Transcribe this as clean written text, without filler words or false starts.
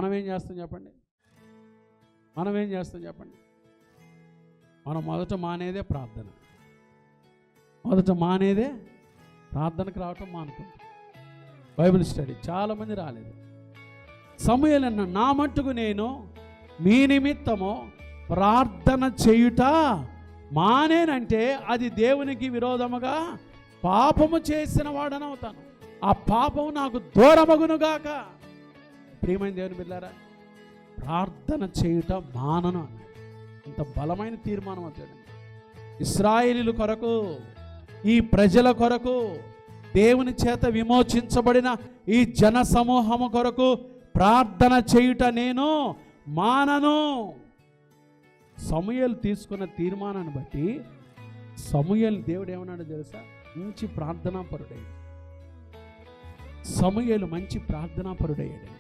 మనం ఏం చేస్తాం చెప్పండి? మనం మొదట మానేదే ప్రార్థన. ప్రార్థనకు రావటం మానుకుంటాం. బైబిల్ స్టడీ చాలామంది రాలేదు. సమూయేలు అన్న, నా మట్టుకు నేను మీ నిమిత్తము ప్రార్థన చేయుట మానేనంటే అది దేవునికి విరోధముగా పాపము చేసిన వాడనవుతాను, ఆ పాపము నాకు దూరమగునుగాక. ప్రియమైన దేవుని బిడ్డలారా, ప్రార్థన చేయుట మానను అన్నాడు. ఇంత బలమైన తీర్మానం వచ్చాడు. ఇశ్రాయేలీయుల కొరకు, ఈ ప్రజల కొరకు, దేవుని చేత విమోచించబడిన ఈ జన సమూహము కొరకు ప్రార్థన చేయుట నేను మానను. సమూయేలు తీసుకున్న తీర్మానాన్ని బట్టి సమూయేలు దేవుడు ఏమన్నాడు తెలుసా? మంచి ప్రార్థనాపరుడయ్యాడు. సమూయేలు మంచి ప్రార్థనాపరుడయ్యాడు.